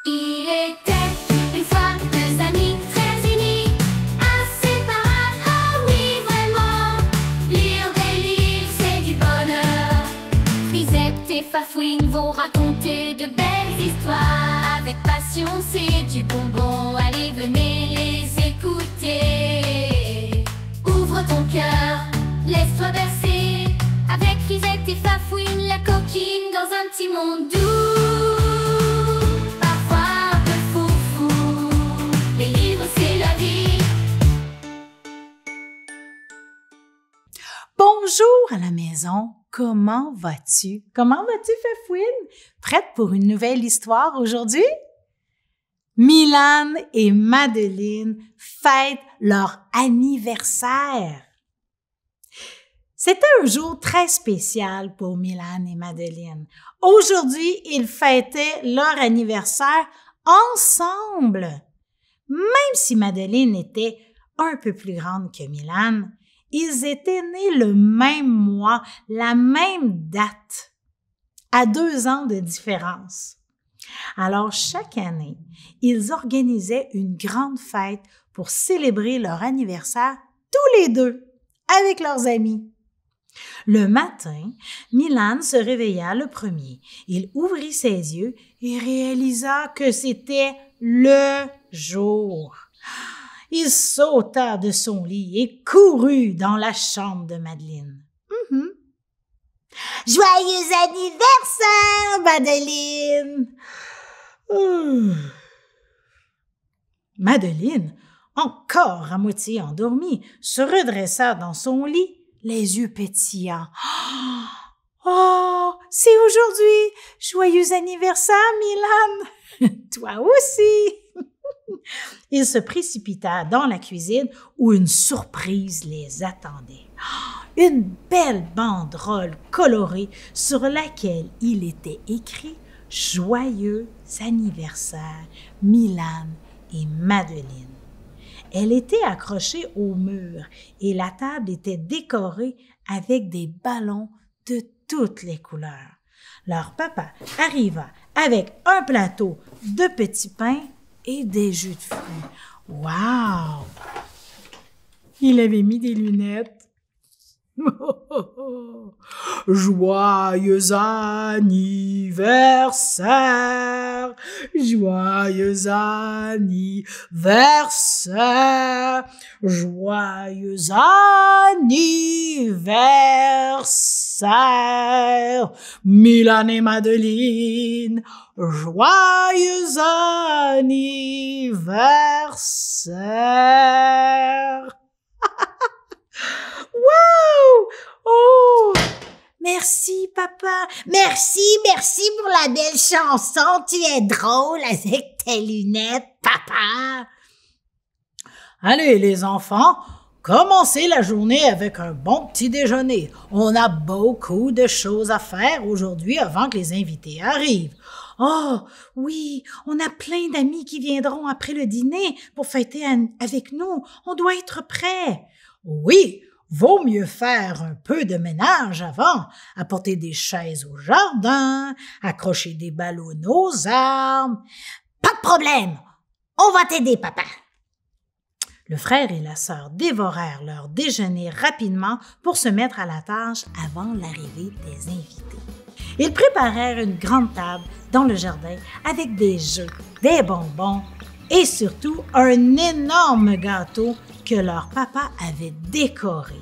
Il était une fois deux amis très unis, inséparables, ah oui vraiment. Lire des livres c'est du bonheur. Frisette et Fafouine vont raconter de belles histoires. Avec passion c'est du bonbon, allez venez les écouter. Ouvre ton cœur, laisse-toi bercer. Avec Frisette et Fafouine, la coquine dans un petit monde doux. Bonjour à la maison, comment vas-tu? Comment vas-tu, Fafouine? Prête pour une nouvelle histoire aujourd'hui? Milan et Madeline fêtent leur anniversaire. C'était un jour très spécial pour Milan et Madeline. Aujourd'hui, ils fêtaient leur anniversaire ensemble. Même si Madeline était un peu plus grande que Milan, ils étaient nés le même mois, la même date, à 2 ans de différence. Alors, chaque année, ils organisaient une grande fête pour célébrer leur anniversaire tous les deux, avec leurs amis. Le matin, Milan se réveilla le premier. Il ouvrit ses yeux et réalisa que c'était le jour. Il sauta de son lit et courut dans la chambre de Madeline. Joyeux anniversaire, Madeline! Madeline, encore à moitié endormie, se redressa dans son lit, les yeux pétillants. Oh, c'est aujourd'hui! Joyeux anniversaire, Milan! Toi aussi! Il se précipita dans la cuisine où une surprise les attendait. Une belle banderole colorée sur laquelle il était écrit « Joyeux anniversaire, Milan et Madeline ». Elle était accrochée au mur et la table était décorée avec des ballons de toutes les couleurs. Leur papa arriva avec un plateau de petits pains et des jus de fruits. Wow! Il avait mis des lunettes. Joyeux anniversaire! Joyeux anniversaire! Joyeux anniversaire! Milan et Madeline! Joyeux anniversaire! Wow! Oh! Merci, papa. Merci pour la belle chanson. Tu es drôle avec tes lunettes, papa. Allez, les enfants, commencez la journée avec un bon petit déjeuner. On a beaucoup de choses à faire aujourd'hui avant que les invités arrivent. Oh, oui, on a plein d'amis qui viendront après le dîner pour fêter avec nous. On doit être prêts. Oui, vaut mieux faire un peu de ménage avant, apporter des chaises au jardin, accrocher des ballons aux arbres. Pas de problème, on va t'aider, papa. Le frère et la sœur dévorèrent leur déjeuner rapidement pour se mettre à la tâche avant l'arrivée des invités. Ils préparèrent une grande table dans le jardin avec des jeux, des bonbons et surtout un énorme gâteau que leur papa avait décoré.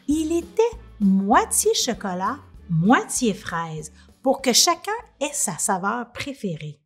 Il était moitié chocolat, moitié fraise pour que chacun ait sa saveur préférée.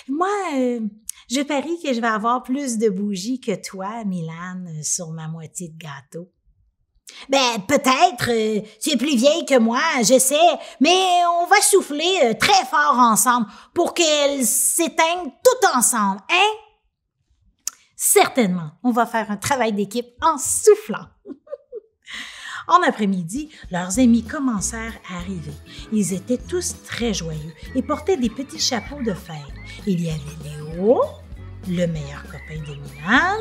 Moi, je parie que je vais avoir plus de bougies que toi, Milan, sur ma moitié de gâteau. Ben, peut-être, tu es plus vieille que moi, je sais, mais on va souffler très fort ensemble pour qu'elles s'éteignent toutes ensemble, hein? Certainement, on va faire un travail d'équipe en soufflant. En après-midi, leurs amis commencèrent à arriver. Ils étaient tous très joyeux et portaient des petits chapeaux de fête. Il y avait Léo, le meilleur copain de Milan,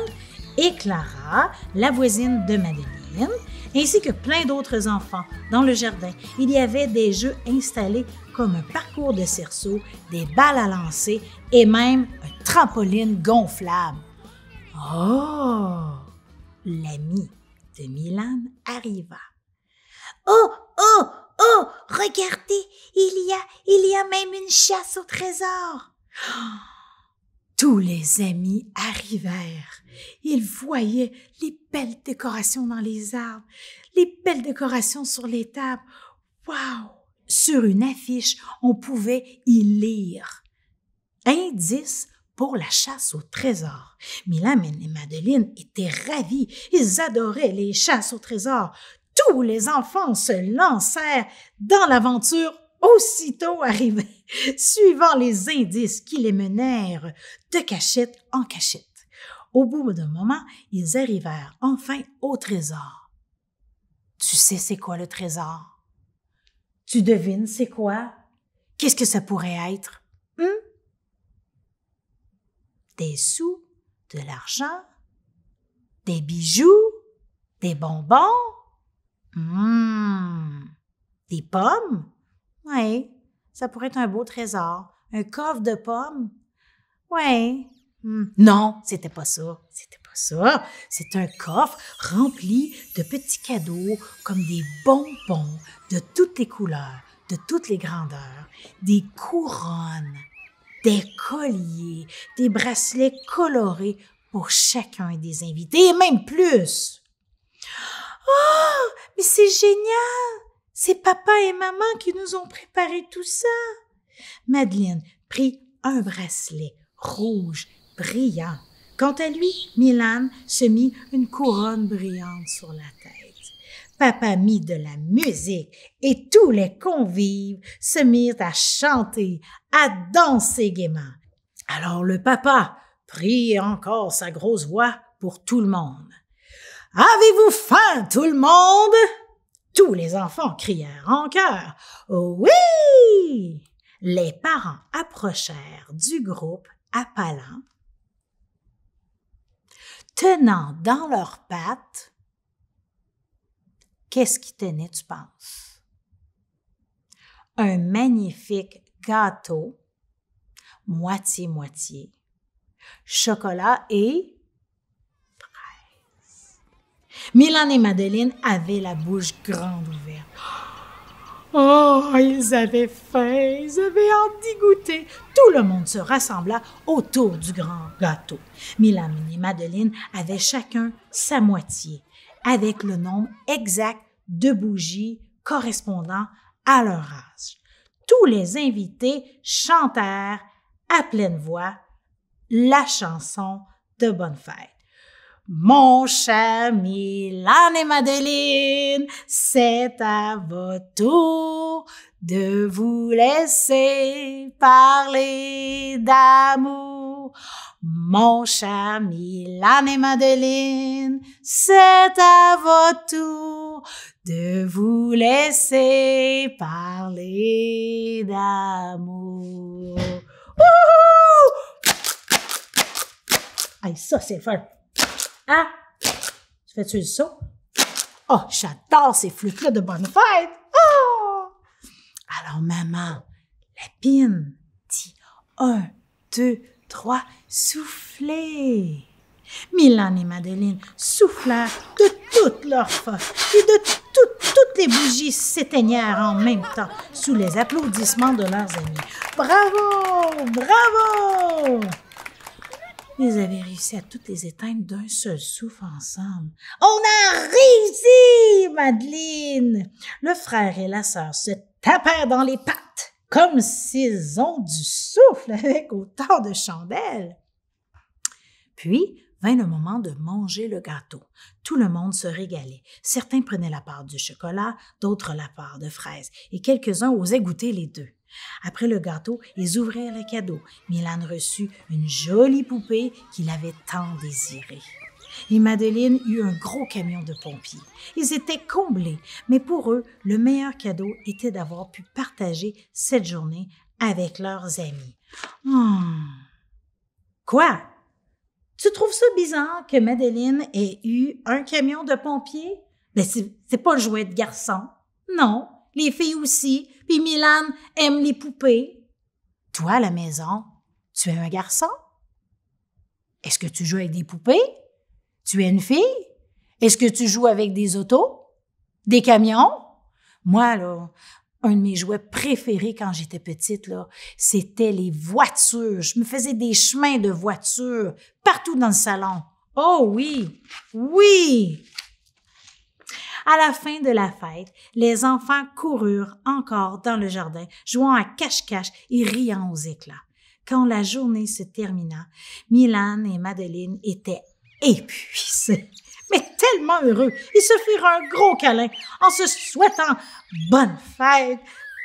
et Clara, la voisine de Madeline. Madeline, ainsi que plein d'autres enfants dans le jardin. Il y avait des jeux installés comme un parcours de cerceau, des balles à lancer et même un trampoline gonflable. Oh! L'ami de Milan arriva. Oh, oh, oh! Regardez, il y a même une chasse au trésor. Tous les amis arrivèrent. Ils voyaient les belles décorations dans les arbres, les belles décorations sur les tables. Wow! Sur une affiche, on pouvait y lire « Indice pour la chasse au trésor ». Milan et Madeleine étaient ravis. Ils adoraient les chasses au trésor. Tous les enfants se lancèrent dans l'aventure aussitôt arrivés, suivant les indices qui les menèrent de cachette en cachette. Au bout d'un moment, ils arrivèrent enfin au trésor. Tu sais c'est quoi le trésor? Tu devines c'est quoi? Qu'est-ce que ça pourrait être? Des sous, de l'argent, des bijoux, des bonbons, des pommes? Oui, ça pourrait être un beau trésor. Un coffre de pommes? Oui. Non, c'était pas ça. C'était pas ça. C'est un coffre rempli de petits cadeaux comme des bonbons de toutes les couleurs, de toutes les grandeurs, des couronnes, des colliers, des bracelets colorés pour chacun des invités et même plus. Oh, mais c'est génial! C'est papa et maman qui nous ont préparé tout ça. Madeleine prit un bracelet rouge brillant. Quant à lui, Milan se mit une couronne brillante sur la tête. Papa mit de la musique et tous les convives se mirent à chanter, à danser gaiement. Alors le papa prit encore sa grosse voix pour tout le monde. « Avez-vous faim, tout le monde? » Tous les enfants crièrent en chœur « Oui! » Les parents approchèrent du groupe appelant, tenant dans leurs pattes. Qu'est-ce qui tenait, tu penses? Un magnifique gâteau, moitié-moitié, chocolat et fraises. Milan et Madeleine avaient la bouche grande ouverte. Oh, ils avaient faim, ils avaient hâte d'y goûter. Tout le monde se rassembla autour du grand gâteau. Milan et Madeleine avaient chacun sa moitié, avec le nombre exact de bougies correspondant à leur âge. Tous les invités chantèrent à pleine voix la chanson de bonne fête. Mon cher Milan et Madeleine, c'est à votre tour de vous laisser parler d'amour. Mon cher Milan et Madeleine, c'est à votre tour de vous laisser parler d'amour. Wouhou! Hey, ça, c'est fun. Ah! Tu fais-tu le saut? Oh, j'adore ces flûtes-là de bonne fête! Oh! Alors, maman, Lapine dit 1, 2, 3, soufflez! Milan et Madeleine soufflèrent de toute leur force et de toutes les bougies s'éteignèrent en même temps sous les applaudissements de leurs amis. Bravo! Bravo! Ils avaient réussi à toutes les éteindre d'un seul souffle ensemble. « On a réussi, Madeleine! » Le frère et la sœur se tapèrent dans les pattes, comme s'ils ont du souffle avec autant de chandelles. Puis vint le moment de manger le gâteau. Tout le monde se régalait. Certains prenaient la part du chocolat, d'autres la part de fraises, et quelques-uns osaient goûter les deux. Après le gâteau, ils ouvrirent le cadeau. Milan reçut une jolie poupée qu'il avait tant désirée. Et Madeleine eut un gros camion de pompiers. Ils étaient comblés, mais pour eux, le meilleur cadeau était d'avoir pu partager cette journée avec leurs amis. Quoi? Tu trouves ça bizarre que Madeleine ait eu un camion de pompiers? Ben, c'est pas le jouet de garçon. Non, les filles aussi. Puis Milan aime les poupées. Toi, à la maison, tu es un garçon? Est-ce que tu joues avec des poupées? Tu es une fille? Est-ce que tu joues avec des autos? Des camions? Moi, là, un de mes jouets préférés quand j'étais petite, là, c'était les voitures. Je me faisais des chemins de voitures partout dans le salon. Oh oui, oui! À la fin de la fête, les enfants coururent encore dans le jardin, jouant à cache-cache et riant aux éclats. Quand la journée se termina, Milan et Madeleine étaient épuisés, mais tellement heureux. Ils se firent un gros câlin en se souhaitant « Bonne fête!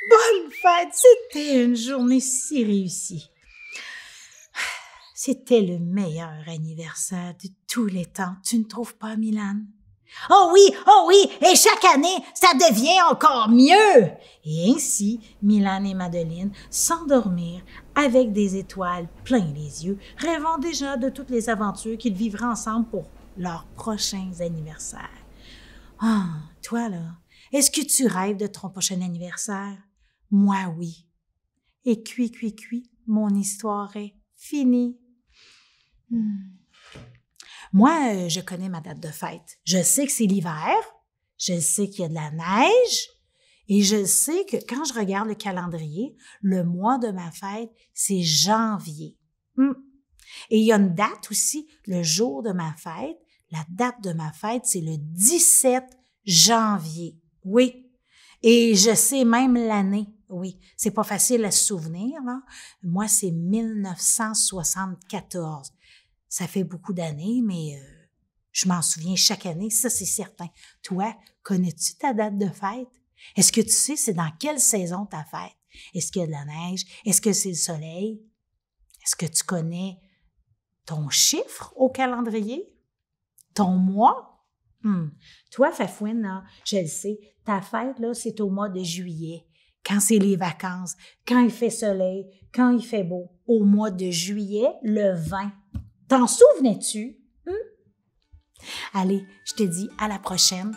Bonne fête! » C'était une journée si réussie. C'était le meilleur anniversaire de tous les temps. Tu ne trouves pas, Milan? Oh oui, et chaque année, ça devient encore mieux. Et ainsi, Milan et Madeleine s'endormirent avec des étoiles plein les yeux, rêvant déjà de toutes les aventures qu'ils vivraient ensemble pour leurs prochains anniversaires. Ah, toi là, est-ce que tu rêves de ton prochain anniversaire? Moi, oui. Et cui, mon histoire est finie. Moi, je connais ma date de fête. Je sais que c'est l'hiver, je sais qu'il y a de la neige et je sais que quand je regarde le calendrier, le mois de ma fête, c'est janvier. Et il y a une date aussi, le jour de ma fête. La date de ma fête, c'est le 17 janvier. Oui. Et je sais même l'année. Oui. C'est pas facile à se souvenir, là. Moi, c'est 1974. Ça fait beaucoup d'années, mais je m'en souviens chaque année, ça c'est certain. Toi, connais-tu ta date de fête? Est-ce que tu sais c'est dans quelle saison ta fête? Est-ce qu'il y a de la neige? Est-ce que c'est le soleil? Est-ce que tu connais ton chiffre au calendrier? Ton mois? Toi, Fafouine, là, je le sais, ta fête, là, c'est au mois de juillet, quand c'est les vacances, quand il fait soleil, quand il fait beau. Au mois de juillet, le 20. T'en souvenais-tu? Allez, je te dis à la prochaine.